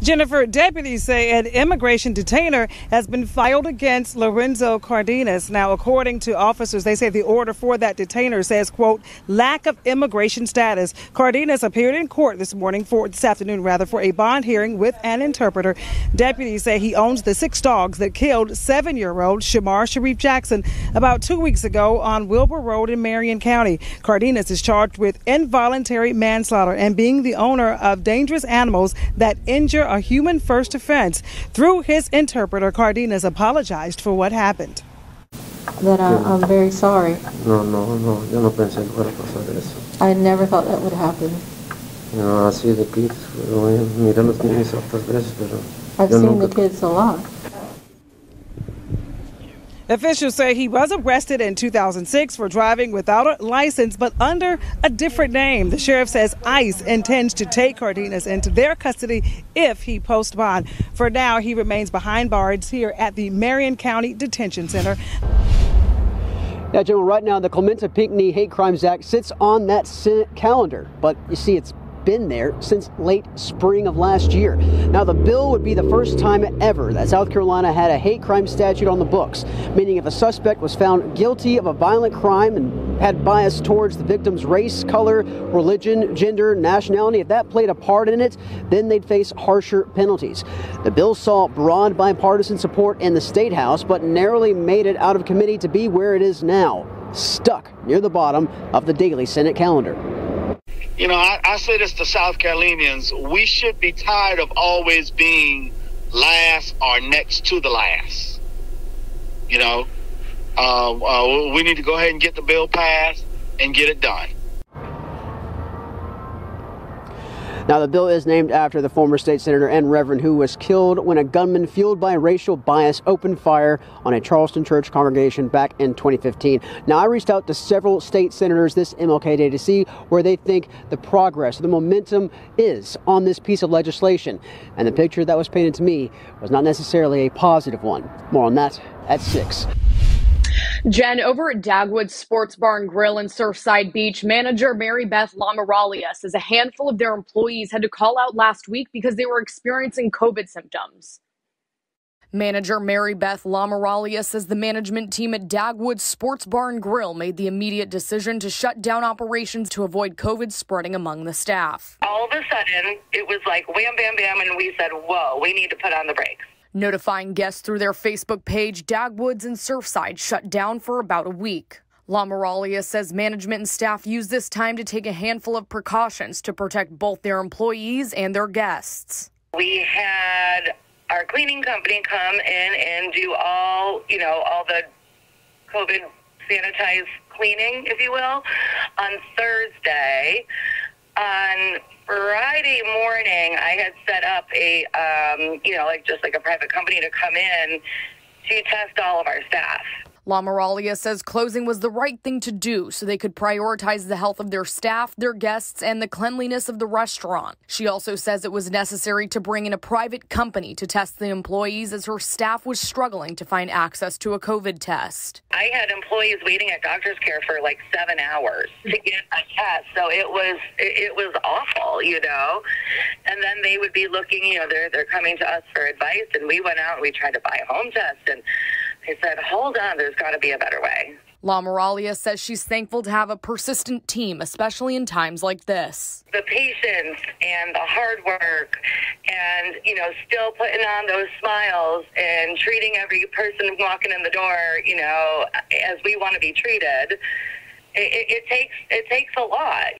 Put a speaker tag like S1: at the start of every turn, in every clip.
S1: Jennifer, deputies say an immigration detainer has been filed against Lorenzo Cardenas. Now, according to officers, they say the order for that detainer says, quote, lack of immigration status. Cardenas appeared in court this afternoon, for a bond hearing with an interpreter. Deputies say he owns the 6 dogs that killed 7-year-old Shamar Sharif Jackson about 2 weeks ago on Wilbur Road in Marion County. Cardenas is charged with involuntary manslaughter and being the owner of dangerous animals that injure a human first offense. Through his interpreter, Cardenas apologized for what happened.
S2: That I'm very sorry.
S3: No, yo no pensé que fuera a pasar eso.
S2: I never thought that would happen.
S3: No, así de kids, pero miré los niños otras veces, pero
S2: I've seen the kids a lot.
S1: Officials say he was arrested in 2006 for driving without a license, but under a different name. The sheriff says ICE intends to take Cardenas into their custody if he posts bond. For now, he remains behind bars here at the Marion County Detention Center.
S4: Yeah, General, right now the Clementa Pinckney Hate Crimes Act sits on that Senate calendar, but you see it's been there since late spring of last year. Now, the bill would be the first time ever that South Carolina had a hate crime statute on the books, meaning if a suspect was found guilty of a violent crime and had bias towards the victim's race, color, religion, gender, nationality, if that played a part in it, then they'd face harsher penalties. The bill saw broad bipartisan support in the State House, but narrowly made it out of committee to be where it is now, stuck near the bottom of the daily Senate calendar.
S5: You know, I say this to South Carolinians, we should be tired of always being last or next to the last. You know, we need to go ahead and get the bill passed and get it done.
S4: Now, the bill is named after the former state senator and reverend who was killed when a gunman fueled by racial bias opened fire on a Charleston church congregation back in 2015. Now, I reached out to several state senators this MLK Day to see where they think the progress, the momentum is on this piece of legislation. And the picture that was painted to me was not necessarily a positive one. More on that at 6.
S6: Jen, over at Dagwood Sports Bar and Grill in Surfside Beach, manager Mary Beth Lamoraglia says a handful of their employees had to call out last week because they were experiencing COVID symptoms. Manager Mary Beth Lamoraglia says the management team at Dagwood Sports Bar and Grill made the immediate decision to shut down operations to avoid COVID spreading among the staff.
S7: All of a sudden, it was like wham, bam, bam, and we said, whoa, we need to put on the brakes.
S6: Notifying guests through their Facebook page, Dagwoods and Surfside shut down for about a week. Lamoraglia says management and staff used this time to take a handful of precautions to protect both their employees and their guests.
S7: We had our cleaning company come in and do all the COVID sanitized cleaning, if you will, on Thursday. On Friday morning, I had set up a, just like a private company to come in to test all of our staff.
S6: Lamoraglia says closing was the right thing to do so they could prioritize the health of their staff, their guests, and the cleanliness of the restaurant. She also says it was necessary to bring in a private company to test the employees as her staff was struggling to find access to a COVID test.
S7: I had employees waiting at doctor's care for like 7 hours to get a test, so it was awful, And then they would be looking, they're coming to us for advice, and we went out and we tried to buy a home test, and they said, hold on, there's got to be a better way.
S6: Lamoraglia says she's thankful to have a persistent team, especially in times like this.
S7: The patience and the hard work and, still putting on those smiles and treating every person walking in the door, as we want to be treated, it takes a lot.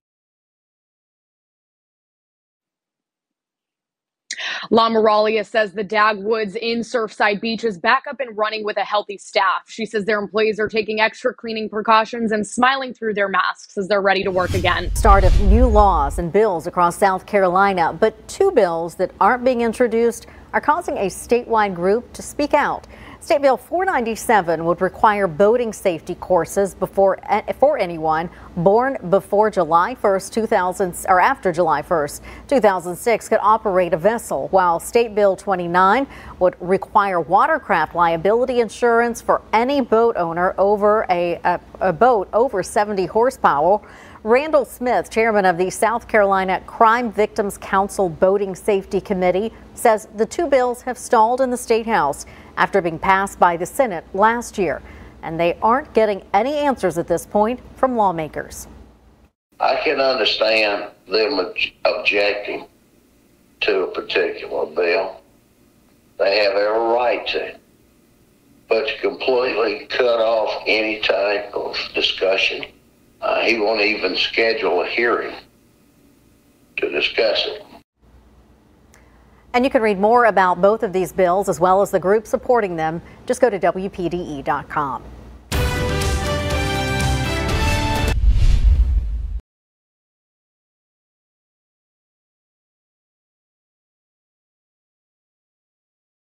S6: Lamoraglia says the Dagwoods in Surfside Beach is back up and running with a healthy staff. She says their employees are taking extra cleaning precautions and smiling through their masks as they're ready to work again.
S8: Start of new laws and bills across South Carolina, but 2 bills that aren't being introduced are causing a statewide group to speak out. State Bill 497 would require boating safety courses for anyone born before July 1st, after July 1st, 2006 could operate a vessel, while State Bill 29 would require watercraft liability insurance for any boat owner over a boat over 70 horsepower Randall Smith, chairman of the South Carolina Crime Victims Council Boating Safety Committee, says the two bills have stalled in the State House after being passed by the Senate last year, and they aren't getting any answers at this point from lawmakers.
S9: I can understand them objecting to a particular bill. They have every right to. But to completely cut off any type of discussion, he won't even schedule a hearing to discuss it.
S8: And you can read more about both of these bills as well as the group supporting them. Just go to WPDE.com.